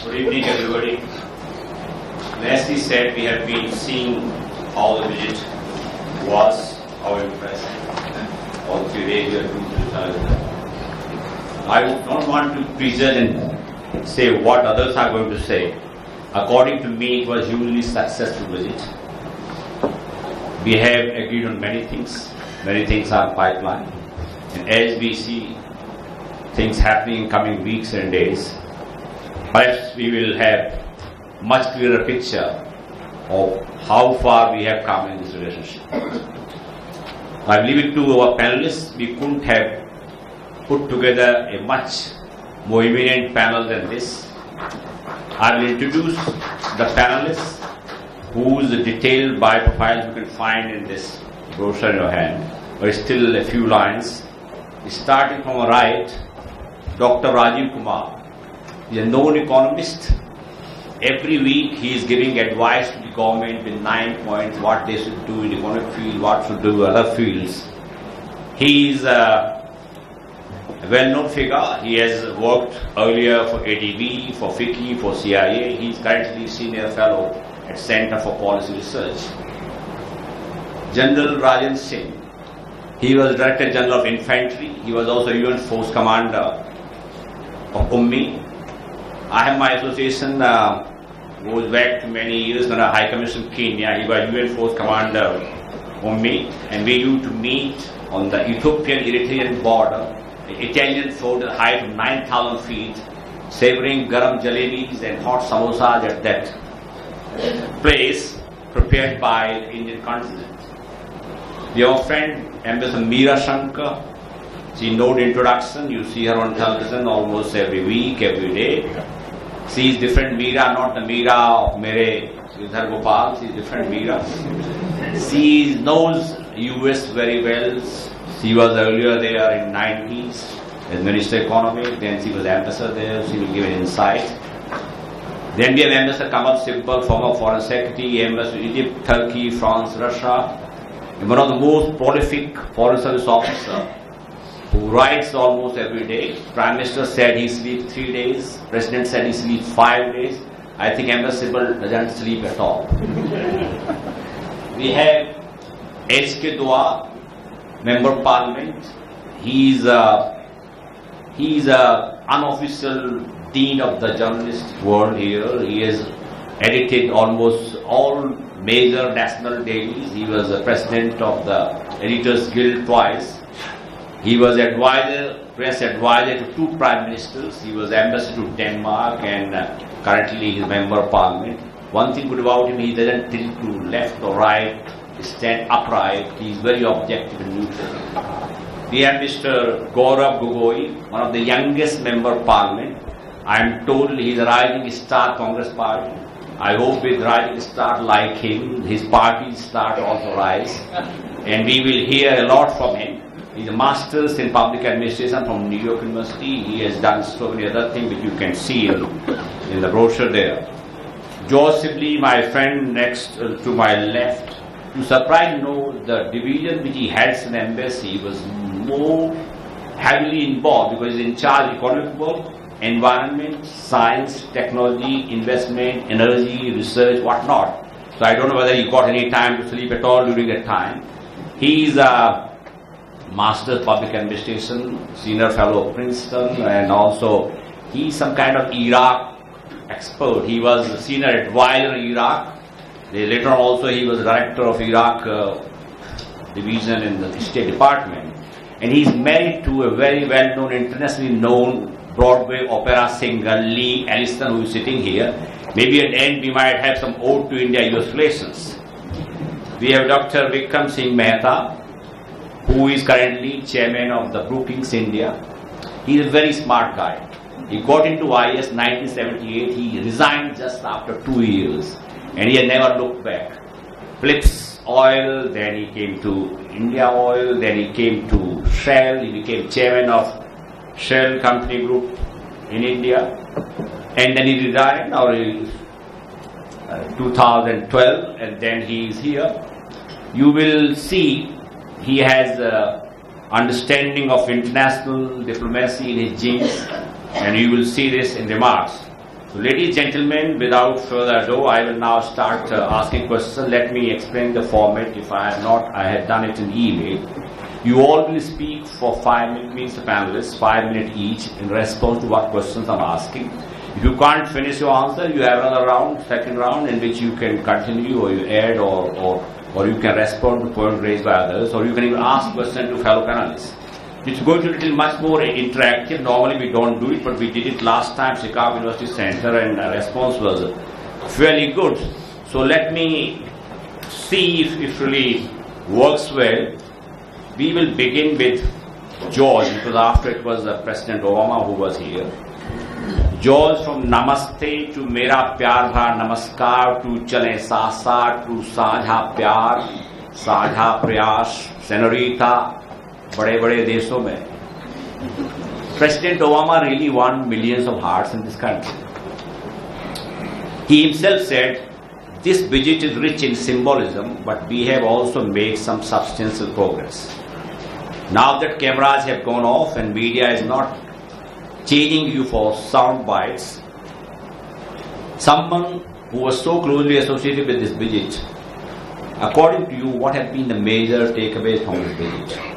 Good evening, everybody. As he said, we have been seeing how the visit was, how impressed. All 3 days we are going to tell. I don't want to prejudge and say what others are going to say. According to me, it was hugely successful visit. We have agreed on many things. Many things are pipeline. And as we see things happening in coming weeks and days, perhaps we will have much clearer picture of how far we have come in this relationship. I leave it to our panelists. We couldn't have put together a much more eminent panel than this. I will introduce the panelists whose detailed bio profiles you can find in this brochure in your hand, but still a few lines. Starting from our right, Dr. Rajiv Kumar. He is a known economist. Every week he is giving advice to the government with 9 points, what they should do in the economic field, what should do in other fields. He is a well-known figure. He has worked earlier for ADB, for FICCI, for CIA. He is currently senior fellow at Center for Policy Research. General Rajan Singh. He was Director General of Infantry. He was also UN Force Commander of UMMI. I have my association goes back to many years when I High Commission Kenya. He was UN Force Commander of UMMI, and we used to meet on the Ethiopian-Eritrean border. The Italian fort at a height of 9,000 feet, savoring garam jalebis and hot samosas at that place prepared by the Indian consulate. Your friend Ambassador Meera Shankar, she known introduction. You see her on television almost every week, every day. She is different Meera, not the Meera of Mere Sridhar Gopal. She is different Meera. She knows US very well. She was earlier there in 90s as Minister Economic. Then she was ambassador there. She will give an insight. Then we have Ambassador Kamal Sibbal, former Foreign Secretary, Ambassador Egypt, Turkey, France, Russia. And one of the most prolific foreign service officer who writes almost every day. Prime Minister said he sleeps 3 days. President said he sleeps 5 days. I think Ambassador Sibbal doesn't sleep at all. We have H.K. Dua, Member of Parliament. He is a unofficial dean of the journalist world here. He has edited almost all major national dailies. He was the president of the Editors Guild twice. He was press advisor to 2 prime ministers. He was ambassador to Denmark, and currently he is member of parliament. One thing good about him, he doesn't tilt to left or right, he stand upright. He is very objective and neutral. We have Mr. Gaurav Gogoi, one of the youngest member of parliament. I am told he is a rising star Congress party. I hope with rising star like him, his party start also rise. And we will hear a lot from him. He is a master's in public administration from New York University. He has done so many other things which you can see in the brochure there. George Sibley, my friend next to my left, to surprise the division which he heads in the embassy was more heavily involved because he is in charge of economic work, environment, science, technology, investment, energy, research, whatnot. So I don't know whether he got any time to sleep at all during that time. He is a Master's Public Administration, Senior Fellow of Princeton, and also he is some kind of Iraq expert. He was a Senior Advisor in Iraq. Later on also he was Director of Iraq Division in the State Department. And he is married to a very well-known, internationally known Broadway opera singer Lee Ellison, who is sitting here. Maybe at the end we might have some ode to India-US relations. We have Dr. Vikram Singh Mehta, who is currently chairman of the Brookings India. He is a very smart guy. He got into IAS 1978. He resigned just after 2 years, and he had never looked back. Phillips Oil, then he came to India Oil, then he came to Shell. He became chairman of Shell Company Group in India, and then he resigned in 2012, and then he is here. You will see he has understanding of international diplomacy in his genes, and you will see this in remarks. So, ladies and gentlemen, without further ado, I will now start asking questions. Let me explain the format. If I have not, I had done it in email. You all will speak for 5 minutes, means the panelists, 5 minutes each in response to what questions I'm asking. If you can't finish your answer, you have another round, second round, in which you can continue or you add or you can respond to points raised by others, or you can even ask questions to fellow panelists. It's going to be a little much more interactive. Normally we don't do it, but we did it last time, Chicago University Center, and the response was fairly good. So let me see if it really works well. We will begin with George, because after it was President Obama who was here. George, from Namaste to Mera Pyar Bhar Namaskar to Chale Saasar to Saajha Pyar, Saajha Prayas, Senorita, बड़े बड़े देशों में President Obama really won millions of hearts in this country. He himself said, this visit is rich in symbolism, but we have also made some substantial progress. Now that cameras have gone off and media is not chasing you for sound bites, someone who was so closely associated with this visit, according to you, what have been the major takeaways from this visit?